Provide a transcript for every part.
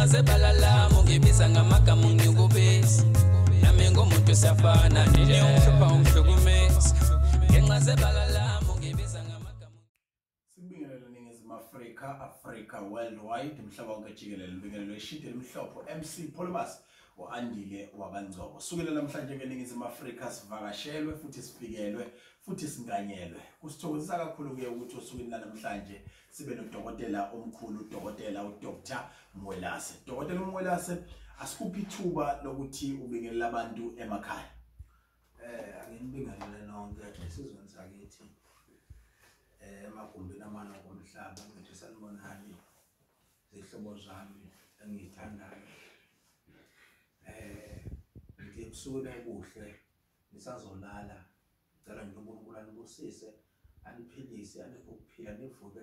ngenxa zebalala mungebisa ngamagama unyukubisi nami ngomuntu siyafana nje umhlupha ungihlukumezi ngenxa zebalala mungebisa ngamagama. Sibingelele Ningizimu Africa worldwide umhlaba wonke jikelele libingelele ishidi elimhlophe MC Polybus Andile wabangcobo. Sukela namhlanje ke Ningizimu Africa sivakashelwe futhi sifikelwe futhi singanyelwe. Kusithokozisa kakhulu ke ukuthi osukwini namhlanje sibe nodokotela omkhulu udokotela uDr. Mwelase. Dr. Mwelase asikuphi ithuba lokuthi ubingelela abantu emakhaya. Anginibingelele nonke esizweni sakithi. Emagumbini amano komhlaba ngithi sanibonani zihlobo zami engithandayo. Ngithi kusukela kuhle nisazolala ngicela nje uNkulunkulu anibusise aniphilise aniphe ukuphila nivuke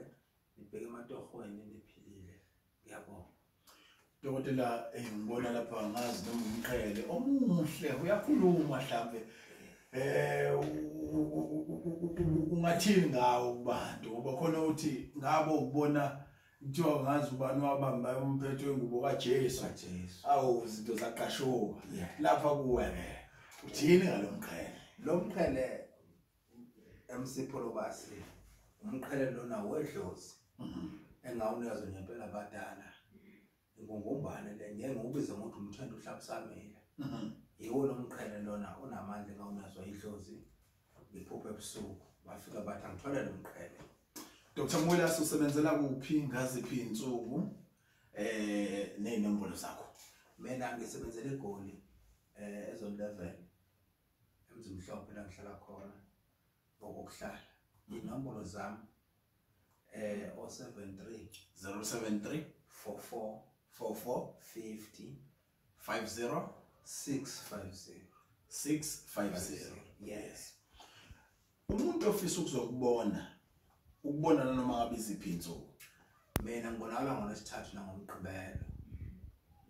nibheke ematohweni niphilile. Ngiyabonga. Dokotela ngibona lapha ngazi noma umqhele omuhle uyakhuluma mhlambe ungathini ngawo kubantu ngoba khona uthi ngabo ukubona kuthiwa ngazi ubani wabamba umphetho wengubo kaJesu awu izinto zaqashuka lapha kuwe ke uthini ngalomqhele lo mqhele MC Polybus umqhele lona wedlozi engawunikezwe ngempela abadala ingungumbane le ngeke ngiubize ngokuthi umthendo uhlabusamile yiwo lo mqhele lona unamandla engawunazwa idlozi iphupho ebusuku bafika bathi angithole lo mqhele. Dr. Mwelase usebenzela kuphi ngaziphi insuku nezinombolo zakho? Mina ngisebenzela eGoli ezone 11 emzimhlophe la ngihlala khona ngokuhlala. Inombolo zami 073 073 44 44 50 50 650 650. Yes. Umuntu ofisa ukubona noma ngabe iziphi insuku. Mina ngibonakala ngolesithathu nangomgqibelo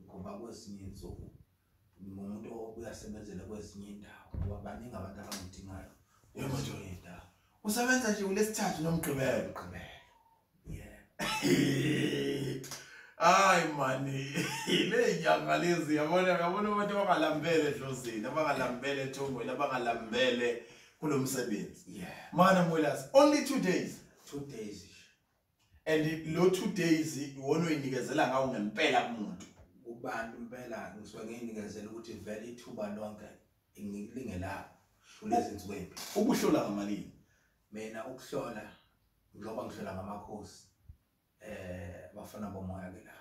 ngoba kwezinye insuku umuntu uyasebenzela kwezinye indawo ngoba baningi abantu abangidingayo kwezinye indawo. Usebenza nje kulesithathu nomgqibelo. Yeah. Ay mani le nyanga lezi yabona abantu abangalambele edlozini abangalambele ethongweni abangalambele kulomsebenzi. Yeah. Mana Mwelase only 2 days. 2 days. And lo 2 days iwona uyinikezela ngawo ngempela kumuntu. Kubantu impela ngisuke nginikezela ukuthi vele ithuba lonke ngilingela kulezi insuku emphi. Ukuhlola ngamalini. Mina ukuhlola ngoba ngihlola ngamakhosi bafana bomoya ke la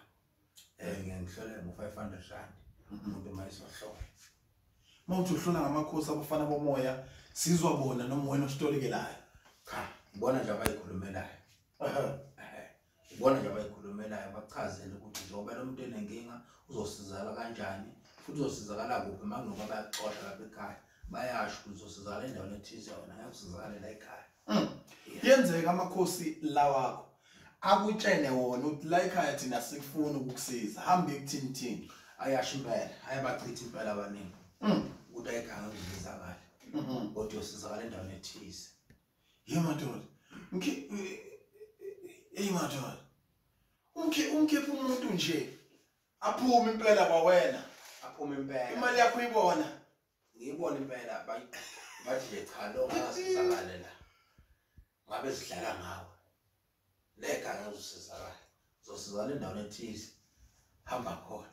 ngiyangihlola ngo500 rand umuntu mayisohlola. Mawuthi uhlola ngamakhosi abafana bomoya sizwa bona noma wena usitorikelayo. Cha ngibona nje abayikhulumelayo. Ngibona nje abayikhulumelayo bachazele ukuthi njengoba lo muntu enenkinga uzosizakala kanjani futhi uzosizakala kuphi makunoba bayaxoxa lapha ekhaya bayasho ukuthi uzosizakala endaweni ethize yona ngiyasizakala la ekhaya. Yenzeka amakhosi lawakho akutshene wona uthi la ekhaya thina sikufuna ukukusiza hambe ekuthini ayasho impela ayabachitha impela abaningi ukuthi ayikhanga ukuzizakala kodwa usizakala endaweni ethize. Yemadoda madoda umkhipha umuntu nje aphume impela kwawena aphume impela imali yakho uyibona ngiyibona impela bathi nje cha lo ngasizakala la ngabe sidlala ngawe lekhaya uzosizakala uzosizakala endaweni ethize hamba khona.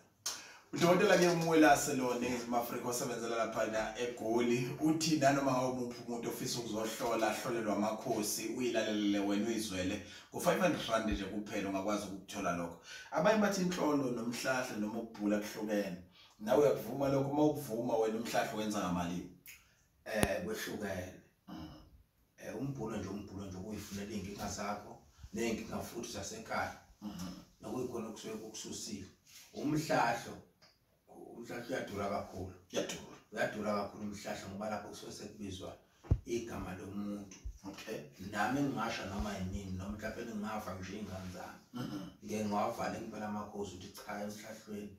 Udokotela ke Mwelase lo Ningizimu Africa osebenzela lapha eGoli uthi nanoma ngawumuntu umuntu ofisa ukuzohlola ahlolelwa amakhosi uyilalelele wena uyizwele ngo500 rand nje kuphela ungakwazi ukuthola lokho. Abanye bathi inhlolo nomhlahla noma ukubhula kuhlukene. Nawe uyakuvuma lokho uma ukuvuma wena umhlahla wenza ngamalini? Kwehlukene. Umbhulo nje uyifunela inkinga zakho nenkinga futhi zasekhaya. Nokuyikhona kusuke kukususile. Umhlahlo uyadura kakhulu. Uyadura kakhulu umhlahla ngoba lapho kusuke sekubizwa igama lomuntu. Okay. Nami ngingasho noma yini noma mhlawumbe ngingafa nje ingane zami. Ngeke ngiwavala ngempela amakhosi ukuthi cha emhlahlweni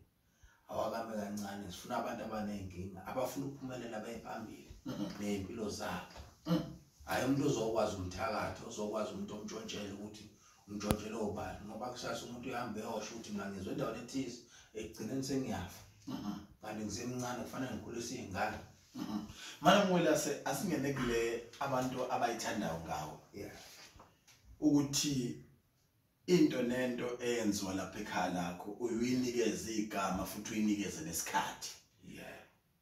awakame kancane sifuna abantu abanenkinga abafuna ukuphumelela bayiphambili nempilo zabo. Hayi umuntu ozokwazi umthakatho ozokwazi umuntu omtshontshela ukuthi ngijontshele obani ngoba kusasa umuntu uhambe eyosho ukuthi mina ngizwe endaweni ethize ekugcineni sengiyafa kanti ngisemncane kufanele ngikhulise izingane. Mana Mwelase asingene kule abantu abayithandayo ngawo ukuthi into nento eyenziwa lapha ekhaya lakho uyinikeze igama futhi uyinikeze nesikhathi.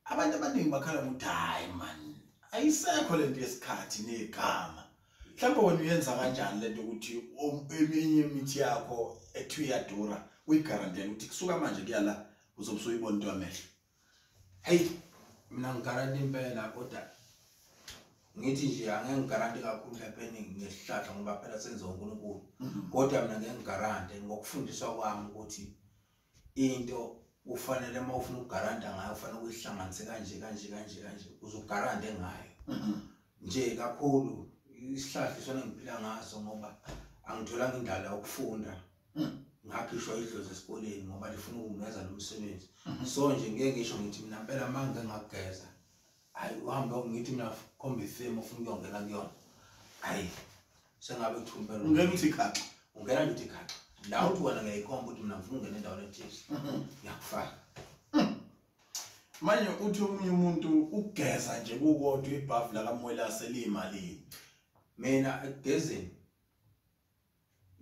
Abantu abaningi bakhala ukuthi hayi man ayisekho lento yesikhathi negama. Mhlawumbe wena uyenza kanjani lento ukuthi eminye imithi yakho ethi iyadura uyigarantele ukuthi kusuka manje kuyala uzobe usuyibona into yamehlo. Hey mina ngigaranti impela kodwa ngithi nje angeke ngigaranti kakhulu happening ngesihlahla ngoba phela senze uNkulunkulu. Kodwa mina ngeke ngigaranti ngokufundiswa kwami ukuthi into ufanele uma ufuna ukugaranta ngayo ufanele ukuyihlanganise kanje uzogarante ngayo. Nje kakhulu isihlahla isona ngiphila ngaso ngoba angitholanga indlela yokufunda. Ngakhishwa idlozi esikoleni ngoba lifuna ukungeza lo msebenzi. So nje ngeke ngisho ngithi mina impela manje ngingageza hayi uhambe ngithi mina khomba ifemu ufuna ukuyongena kuyona. Hayi sengabe kuthumbe lo ungena uthi khaxa ungena ngithi khaxa la uthi wena ngiyayikhomba ukuthi mina ngifuna ukungena endaweni ethize ngiyakufaka. Manje uthi omunye umuntu ugeza nje kukodwa ibhavu la kaMwelase liyimalini. Mina ekugezeni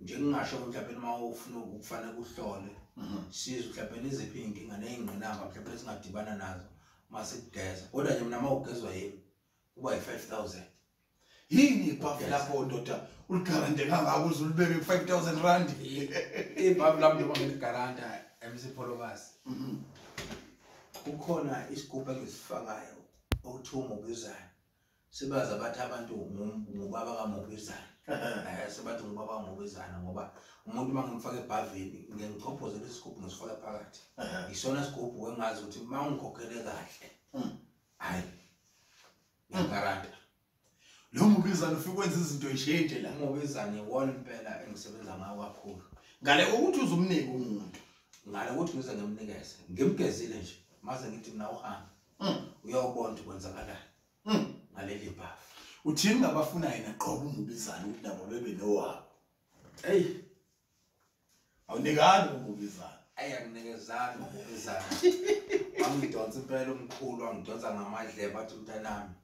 nje ngingasho mhlawumbe uma ufuna ukufanele uhlole siza mhlawumbe iziphi inkinga nezingqinamba mhlawumbe singadibana nazo mase kugeza. Kodwa nje mina uma ugezwa yini kuba yi5,000. Yini ibhavu lapho ndoda uligarante kangaka uzulibeke ku5,000 ibhavu lami noma ngiligaranta MC.WELASE. Kukhona isigubhu engisifakayo okuthiwa ubizayo. Sebaza bathi abantu ngubaba kaMobizana. Sebathi ngubaba kaMobizana ngoba umuntu mangimfaka ebhavini ngichophoze lesigubhu ngisifaka phakathi. Isona isigubhu engazi ukuthi mangikhokhele kahle. Hayi. Ngigaranta. Lo Mobizana ufike wenza izinto ezishintshe la. Mobizana iwona impela engisebenza ngawo kakhulu. Ngale ukuthi uzumnika umuntu. Ngale ukuthi ngize ngimnikeze. Ngimgezile nje. Maze ngithi mina uhamba. Uyawubona ukuthi kwenzakalani. Ngaleli bhavu. Uthini ngabafuna yena qobo uMobizana ukuthi nabo bebe nowabo. Hey. Awunikani uMobizana. Ayanginikezana uMobizana. Angidonsa impela umkhulu angidonsa ngamadlebe athi mntanami.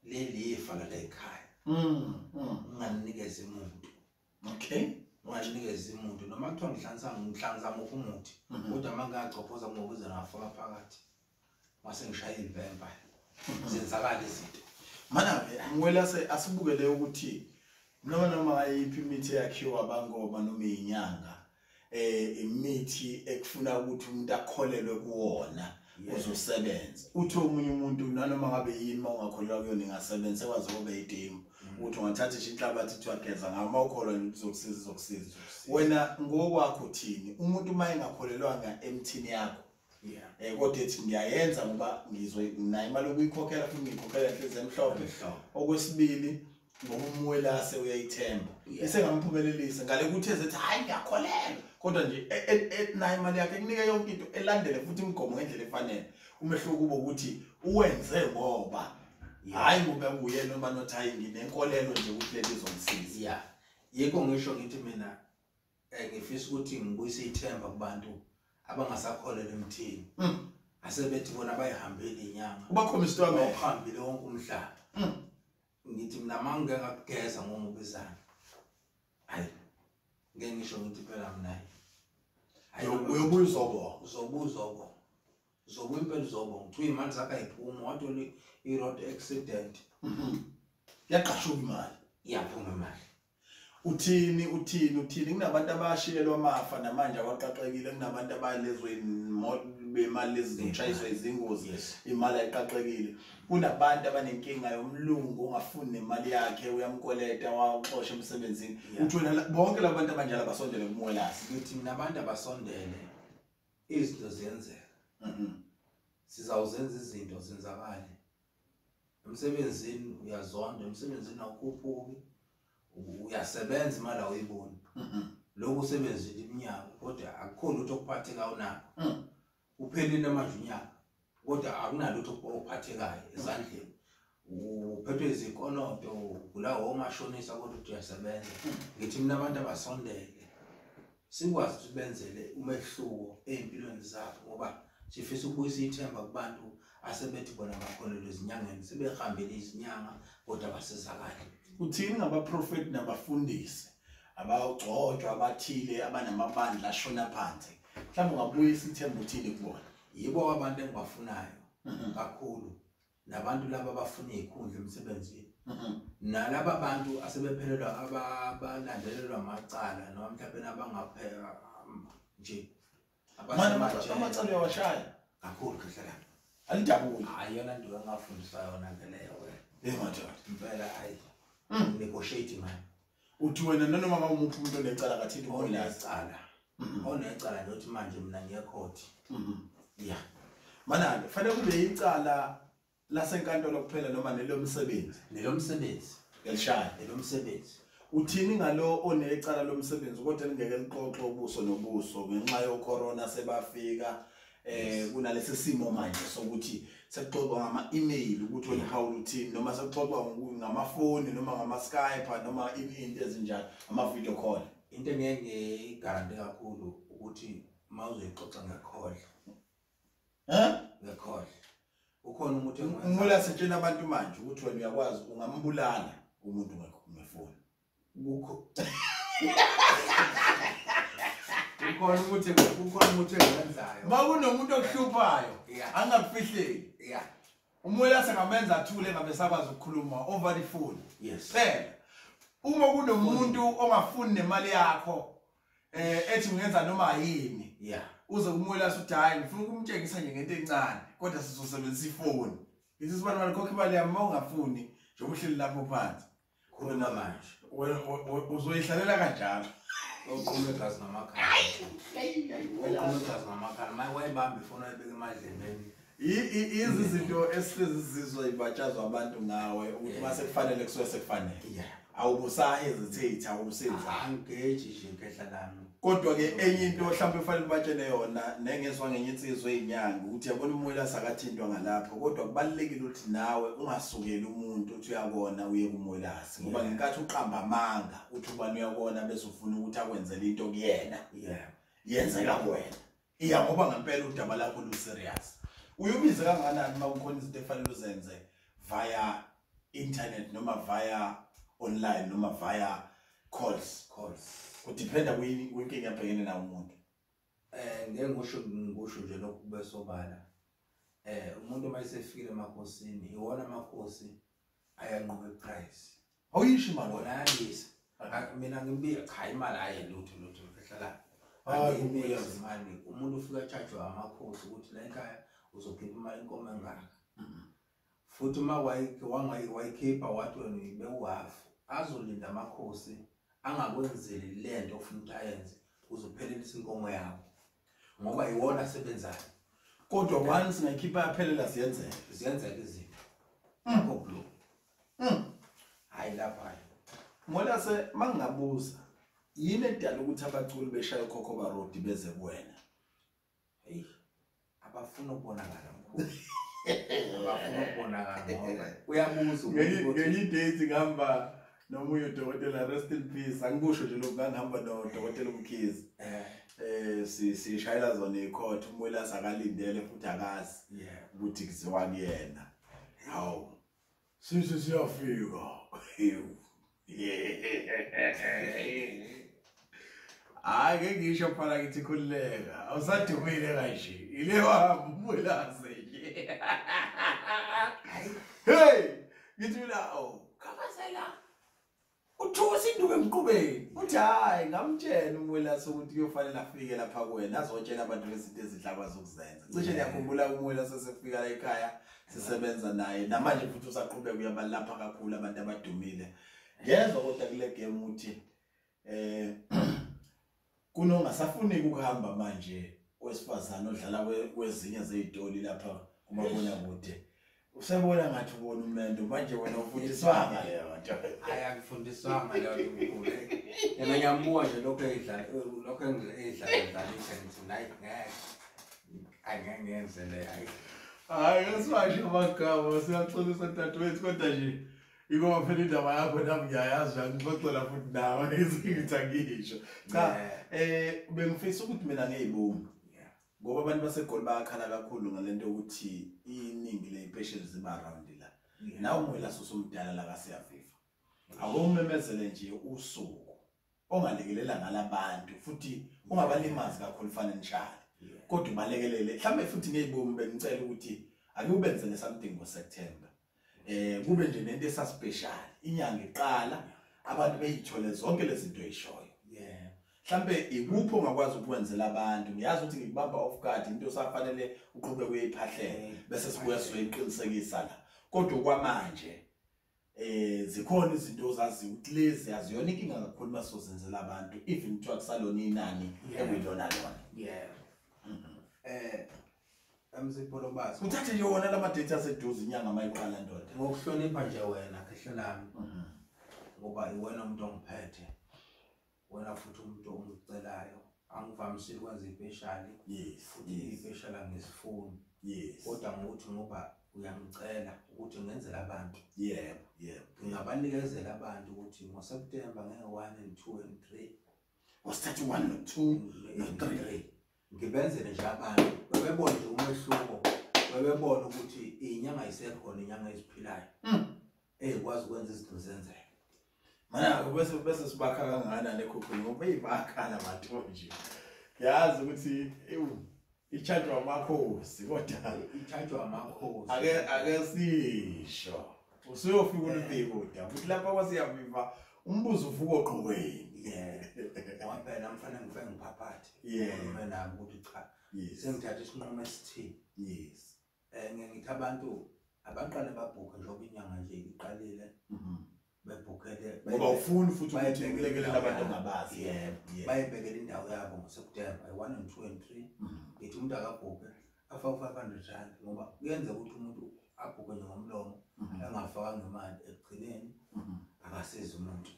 Leli ifa la ekhaya. Unganikeze umuntu. Okay. Unganikeze umuntu noma kuthiwa ngihlanza muphi umuthi. Kodwa mangachophoza uMobizana ngafaka phakathi. Mase ngishaya ivempa. Zenzakala izinto. Mana Mwelase asibukele ukuthi noma ayiphi imithi yakhiwa abangoma noma inyanga imithi ekufuna ukuthi umuntu akholelwe kuwona uzosebenza. Uthi omunye umuntu nanoma ngabe yini mawungakholelwa kuyona ingasebenza ekwazi kube idemo ukuthi ungathatha inhlabathi uthi wageza ngayo mawukholwa izokusiza. Wena ngokwakho uthini umuntu uma engakholelwanga emthini yakho kodwa ethi ngiyayenza ngoba ngizwe nayo imali okuyikhokhela futhi ngikhokhela enhlezi emhlophe. Okwesibili ngoba uMwelase uyayithemba esengamphumelelisa ngale ukuthi ezethi hayi ngiyakholelwa kodwa nje nayo imali yakhe kunike yonke into elandele futhi imigomo ngendlela efanele. Umehluko kuba ukuthi uwenze ngoba hayi ngoba kuyena noma not hayi nginenkolelo nje ukuthi leli izongisiza. Yiko ngisho ngithi mina ngifisa ukuthi ngibuyise ithemba kubantu abangasakholelwa emthini. Asebethi bona bayihambele inyanga. Ubakhombisa wami uhambile wonke umhlaba. Ngithi mina mangeke ngakugeza ngoMobizana. Hayi. Ngeke ngisho ngithi phela mina hayi uyobuya uzobo. Uzobuya impela uzobo. Ngithiwa imali zakhe ayiphuma wathola i-road accident. Yaqashuka imali. Iyaphuma imali. Uthini kunabantu abashiyelwa amafa namanje awaqaqekile kunabantu abalezwe bemali lezizoshayiswa izingozi imali ayiqaqekile. Kunabantu abanenkinga yomlungu ongafuni nemali yakhe uyamkoleta waxoshwa emsebenzini. Uthi wena bonke labantu abanjalo basondele kuMwelase. Ngithi mina abantu abasondele izinto ziyenzeka. Sizawuzenza izinto zenzakale. Emsebenzini uyazonda emsebenzini awukhuphuki. Uyasebenza imali awuyiboni. Lokho usebenzile iminyaka kodwa akukho lutho okuphathekayo nakho. Uphelile manje unyaka kodwa akunalutho okuphathekayo ezandleni. uphethwe izikonoto kulawo omashonisa kodwa uyasebenza ngithi mina abantu abasondele sikwazi ukuthi benzele umehluko empilweni zabo ngoba sifisa ukubuyisa ithemba kubantu asebethi bona bakholelwa ezinyangeni sebehambile izinyanga kodwa basizakala. Uthini ngabaprofeti nabafundisi abagcotshwa abathile abanamabandla ashona phansi mhlawumbe ungabuyisa ithemba uthini kubona? Yibo abantu engibafunayo kakhulu nabantu laba abafuna izikhundla emsebenzini nalabo bantu asebephelelwa abalandelelwa amacala noma mhlawumbe abangaphela nje amacala uyawashaya kakhulu kahle alidabula ayona nto engafundiswa yona ngeleyo wena madoda impela hayi negotiate man uthi wena noma umuntu umuntu onecala kathini onecala onecala nje uthi manje mina ngiyekhoti yeah manake fanele kube icala lasenkantolo kuphela noma nelomsebenzi elishaya nelomsebenzi. Uthini ngalo onecala lomsebenzi kodwa lingeke lixoxe ubuso nobuso ngenxa yocorona sebafika kunalesi simo manje sokuthi sekuxoxwa ngama-email ukuthi wena hawula uthini noma sekuxoxwa ngamafoni noma ngama-Skype noma into ezinjalo ama-video call. Into engeke ngiyigarante kakhulu ukuthi mawuzoyixoxa ngekhohle ngekhohle ukhona umuntu umula setshena abantu manje ukuthi wena uyakwazi ungambulala umuntu ngefoni ukho ukhona umuntu engenzayo makunomuntu okuhluphayo angakufihleli umula sengamenza athule ngabe sakwazi ukukhuluma over the phone. Yes phela uma kunomuntu ongafuni nemali yakho ethi ungenza noma yini uze kumula uthi hayi ngifuna ukumtshengisa nje ngento encane kodwa sizosebenzisa ifoni ithi sibani malikhokha imali yami mawungafuni nje uhleli lapho phansi khona manje uzoyihlalela kanjalo oqhuma igazi namakhala oqhuma igazi namakhala maye wayibamba ifoni ayibeka emadlebeni izinto esizizwa ibatshazwa abantu ngawe ukuthi mase kufanele kusuke sekufanele awubusa-hesitate awubusenzi angeji nje ngehla lami. Kodwa ke enye into mhlawumbe kufanele batshele yona nengezwa ngenye insizwe ezinyanga ukuthi yabona umoya sakathintwa ngalapho kodwa kubalekile ukuthi nawe ungasukeli umuntu uthi uyabona uye kumoyilasi ngoba ngenkathi uqamba amanga uthi ubani uyabona bese ufuna ukuthi akwenzele into kuyena yenzeka kuwena iya ngoba ngempela udaba lakho lu serious uyubize kangakanani uma kukhona izinto efanele uzenze via internet noma via online noma via calls kudependa kwinkinga yabhekene nawo umuntu. Ngeke ngusho nje lokhu besobala umuntu mayisefikile emakhosini iwona amakhosi ayanqoba iprice awuyisho imali wona yandisa mina ngibika cha imali ayelutho ehlala uyazi imali umuntu ufika charge amakhosi ukuthi la ekhaya uzokhipha imali inkomo engaka futhi uma wayikhipha wathi wena bewuhafu azolinda amakhosi angakwenzeli lento ofuna ukuthi ayenze uzophelelisa inkomo yakho ngoba iwona asebenzayo kodwa once ngayikhipha yaphelela ziyenzeka izinto akho blue hayi lapha ngoba mangingabuza yini edala ukuthi abaculi beshaya ukhokhoba road beze kuwena hey abafuna ukubonakala mkhulu abafuna ukubonakala ngoba uyabuza ngenye date ngihamba nomunye udokotela rest in peace angikusho nje lokho ngihamba nodokotela uMkhizi sishayela zona icourt umoya sakalindele futhi akazi ukuthi kuziwa kuyena hawo siyafika hayi ngeke ngisho phela ngithi khulileka awusadumile kanje ile wahamba umoyilase nje hey ngithi la khabazela uthosi induke emqubeni uthi hayi ngamtshela umoyilase ukuthi kuyofanele afike lapha kuwena azotshela abantu lezinto ezidlakwa zokuzenza cishe ngiyakhumbula umoyilase sefika la ekhaya sisebenza naye namanje futhi usaqhubeka uyabalapha kakhulu abantu abadumile ngezwe kodwa kule game uthi kunongasafuneki ukuhamba manje wesifazana odlala kwezinye zezitoli lapha kumabona kude usebona ngathi ubona umendo manje wena ufundiswanga leyo nto ayakufundiswanga leyo nkulu yena ngiyamuwa nje lokho edlala ngithi night ngeke angenze le hayi hayi ngasibasho amagama siyaxolisa dadewethu kodwa nje iko phela indaba yakho nami ngiyayazi ngixoxela futhi nawe ngithi angisho cha bengifisa ukuthi mina ngiyibumba ngoba abantu baseGoli bayakhala kakhulu ngalento ukuthi iningi lezipesheli ziba around la nawe uMwelase usumdala la kaSiyaviva akumemezele nje usuku ongalekelela ngalabantu futhi ungabalimazi kakhulu fanele njalo kodwa ubalekelele mhlambe futhi ngiyibumbe ngicela ukuthi ake ubenzele something ngoSeptember kube nje nento esaspecial inyanga iqala abantu beyithole zonke lezi zinto ezishoyo mhlambe ikuphi ongakwazi ukwenzela abantu ngiyazi ukuthi ngikubamba off guard into osafanele uqhubeke uyiphahlele bese sibuya sizoyiqinisekisa la kodwa kwamanje zikhona izinto ozazi ukuthi lezi aziyona inkinga kakhulu masozenzela abantu even kuthiwa kusalona inani ekuyilona lona MCPolobase uthathe nje wona lama data aseduze inyanga mayiqala ndoda ngokuhlonipha nje wena kahle lami ngoba iwena umuntu ongiphethe wena futhi umuntu ongicelayo angivamisile ukwenza ispecial futhi ispecial angisifuni kodwa ngokuthi ngoba uyangicela ukuthi ngenzele abantu ngingabanikezela abantu ukuthi ngoSeptember nge1 and 2 and 3 wasithatha 1 no 2 no 3 ngibenzele nje abantu bebone nje umehluko bebone ukuthi inyanga isekhona inyanga eziphilayo ekwazi ukwenza izinto zenzeke mana bese sibakha kangana nekhuphuni ngoba eyibakhala batho nje yazi ukuthi i-charge amakhosi kodwa i-charge amakhosi ake sisho usuyofika ulibheka futhi lapha kwaSiyaviva umbuzo uvuka oqhubeni waphela mfana ngifike ngiphaphathe mina nami ukuthi cha sengithatha isinqumo esithini ngithi abantu abaqale babhuke njengoba inyanga nje iqalile bebhukele ngoba ufuni futhi ukuthi ulekelela abantu ongabazi bayibekele indawo yabo ngoSeptember 1 and 2 and 3 ngithi umuntu akabhuke afaka 500 rand ngoba kuyenza ukuthi umuntu abhuke nje ngomlomo engafaka ngemali ekugcineni akasiza umuntu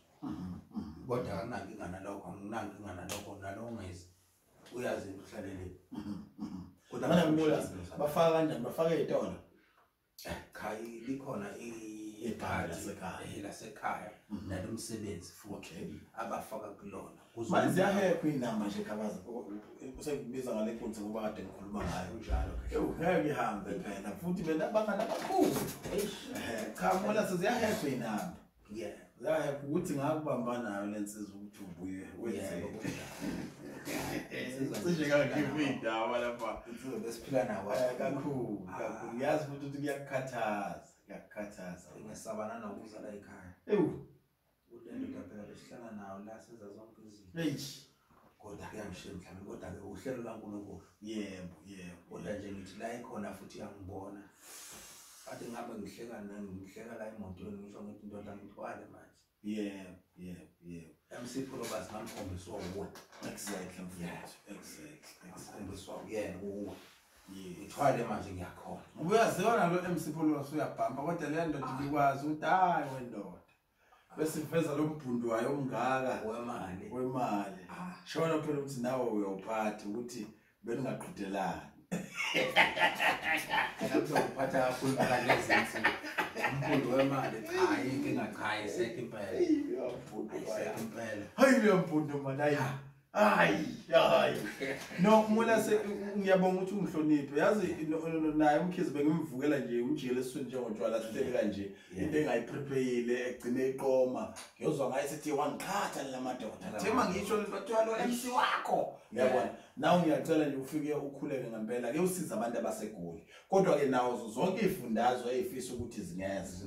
kodwa akunankinga nalokho anginankinga nalokho nalongezi uyazi uhlalele kodwa mana ngibona bafaka kanjani bafaka ezitolo khai likhona ibhala lasekhaya nalomsebenzi futhi abafaka kulona manje ziyahepha inamba nje khabaza usekubiza ngale konse ngoba kade ngikhuluma ngayo njalo ngeke ihambe phela futhi bena bangana kakhulu cha mola seziyahepha inamba ziyahepha ukuthi ngakubamba nayo lensizwe ukuthi ubuye wenze cishe ngakuyindaba lapha besiphila nawo kakhulu yazi futhi ukuthi kuyakukhathaza ngisabana nokuza la ekhaya ulendo phela besihlala nawo la senza zonke izinto kodwa kuyangishiya mhlawumbe kodwa ke uhlelo laNkulunkulu yebo kodwa nje ngithi la ikhona futhi yangibona ade ngabe ngihleka la emotweni ngisho ngithi indoda ngithwale manje yebo MCPolobase ngamkhombiswa uwe exactly ngikhombiswa uyena uwe ngithwale manje ngiyakhona ubuyaziwa nalo MCPolobase uyabhamba kodwa le ndoda ikwazi ukuthi hayi wendoda bese iveza lo mbhundu wayo omngaka wemali shona phela ukuthi nawe uyawuphatha ukuthi beningaqhudelani ngizophatha kakhulu kalezi insuku umbhundu wemali hayi inkinga cha isekho impela impela hayi lo mbhundu manje hayi no Mwelase ngiyabonga ukuthi ungihloniphe yazi naye umkhizi bengimvukela nje umjikele esweni njengotshwala sihleli kanje into engayiprepare egcine iqoma ngiyozwa ngaye sithi wangiqhatha lamadoda thema ngisho lotshwala lo MC wakho yabona nawe ngiyacela nje ufike ukhuleke ngempela ke usiza abantu abaseGoli kodwa ke nawo zonke izifundazwe ezifisa ukuthi zingeze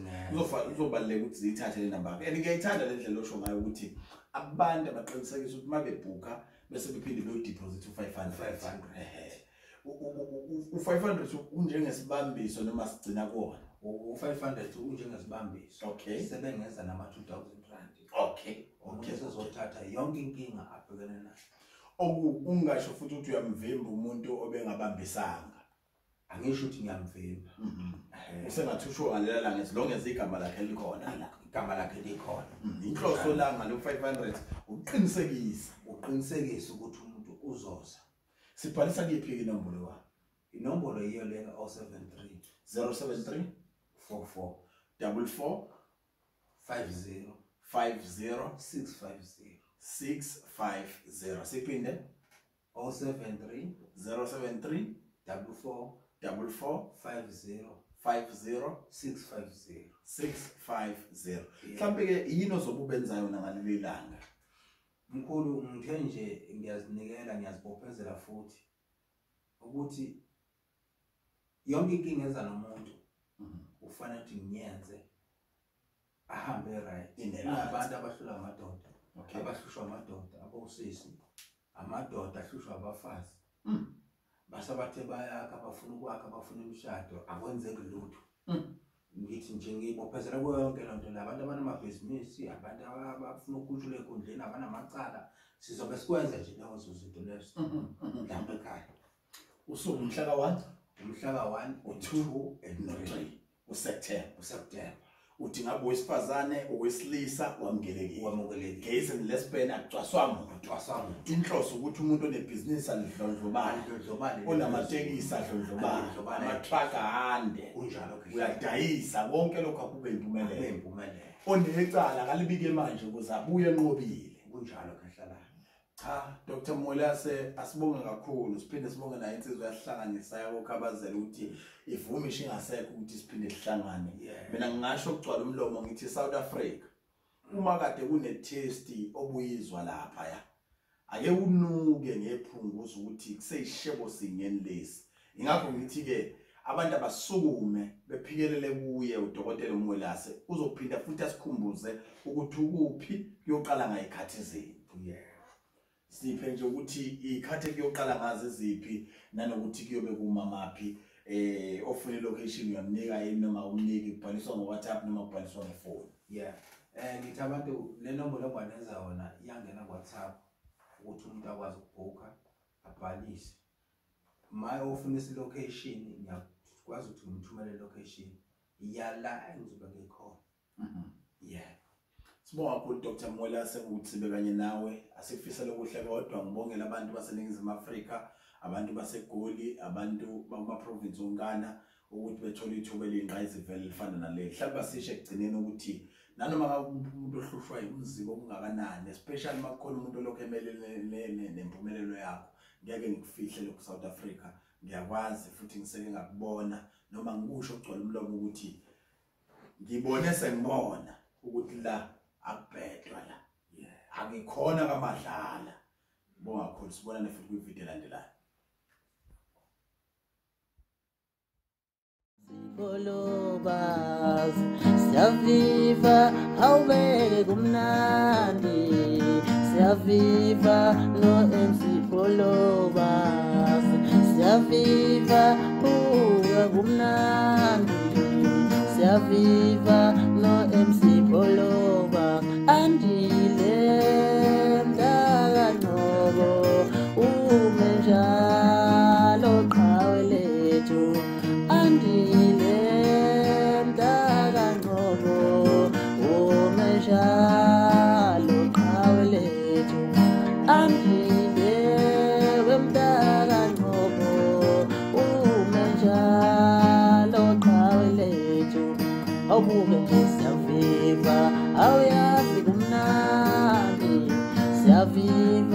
uzobaleka ukuthi zithathe le namba and ngiyayithanda le ndlela osho ngayo ukuthi abantu abaqinisekisa ukuthi mabebhuka bese bephinde beyodeposit u500 u500 unjengesibambiso noma sigcina kuona u500 unjengesibambiso okay sebengeza nama 2000 rand okay sizothatha yonke inkinga abhekene nayo ungasho futhi ukuthi uyamvimba umuntu obengabambisanga angisho ukuthi ngiyamvimba usengathusho ngalela la ngesilonge ezigama lakhe likhona la igama lakhe likhona inhloso la ngalo 500 uqinisekisa ukuthi umuntu uzoza sibhalisa kephi inombolo wakho inombolo yiyo lena 073 073 44 44 50 50 650 650 siphinde 073 073 44 44 50 50 650. 650 mhlambe ke yini ozobubenzayo ngaleli langa Mkhulu ngithe nje ngiyazinikela ngiyazibophezela futhi ukuthi yonke inkinga eza nomuntu ufanele ukuthi ngiyenze ahambe right. Inabantu abahlula amadoda, abahlushwa amadoda, abosisi, amadoda ahlushwa abafazi. Basabathe bayakha abafuna ukwakha abafuna imishado akwenzeki lutho. Ngithi nje ngibophezela kuyo yonke lonto la abantu abanamabhizinisi, abantu abafuna ukukhutshula enkundleni, abanamacala, sizobe sikwenza nje lezo zinto lezo. Mhlawumbe ekhaya. Usuku umhla ka1, umhla ka1, u2 and 3 uSeptember. Uthi ngabe wesifazane owesilisa wamukelekile. Gezi lesbian acwaswamo. Inhloso ukuthi umuntu onebhizinisi alidlondlobala. Onamatekisi adlondlobala. Ama-truck ahande. Kunjalo ke. Uyadayisa konke lokho akube impumelelo. Onecala kalibike manje ukuze abuye enqobile. Kunjalo ke hlala. Cha, DR.MWELASE asibonge kakhulu. Siphinde sibonge nayo insizwa yasihlanganisa yakukhabazela ukuthi ivume ishingasekho ukuthi siphinde sihlangane. Mina ngingasho ukugcwala umlomo ngithi South Africa. Uma kade kune test obuyizwa lapha ya. Ake unuke ngephunguzo ukuthi kuseyishebo singeni lesi. Ingakho ngithi ke abantu abasukume bephikelele kuye uDR.MWELASE uzophinda futhi asikhumbuze ukuthi ukuphi kuyoqala ngayikhathi zini. Siphe nje ukuthi ikhathe kuyoqala ngazi ziphi nanokuthi kuyobe kumamaphi ofuna location uyamnika yini noma umniki kubhaliswa ngoWhatsApp noma kubhaliswa ngefoni. Ngithi abantu le nombolo engwaneza wona iyangena kuWhatsApp ukuthi umuntu akwazi ukubhuka abhalise. Maye ofuna location ngiyakwazi ukuthi ngimthumele location yala engizobe ngikhona. Sibonga kakhulu DR.MWELASE ukuthi sibe kanye nawe. Asifisela ukuhle kodwa ngibongela abantu baseNingizimu Afrika, abantu baseGoli, abantu bakuma province onkana ukuthi bethola ithuba eliyinqayizivele lifana naleli. Mhlawumbe sisho ekugcineni ukuthi nanoma umuntu ohlushwa umzimba okungakanani, especially makukhona umuntu olokho emelele nempumelelo yakho, ngeke ngikufihle lokho South Africa. Ngiyakwazi futhi ngiseke ngakubona noma ngikusho ukugcwala umlomo ukuthi ngibone sengibona ukuthi la akubhedwa la. Akikhona kamadlala. Bonga kakhulu sibonane futhi kwivideo elandelayo. Sikolobas siyaviva awubeke kumnandi siyaviva no MC Kolobas siyaviva uya kumnandi siyaviva no MC Kolobas andile mdakanobo umenjalo qhawe lethu andile mdakanobo umenjalo qhawe lethu andile wemdakanobo umenjalo qhawe lethu awubuke nje siyaviva awuyazi kumnandi siyaviva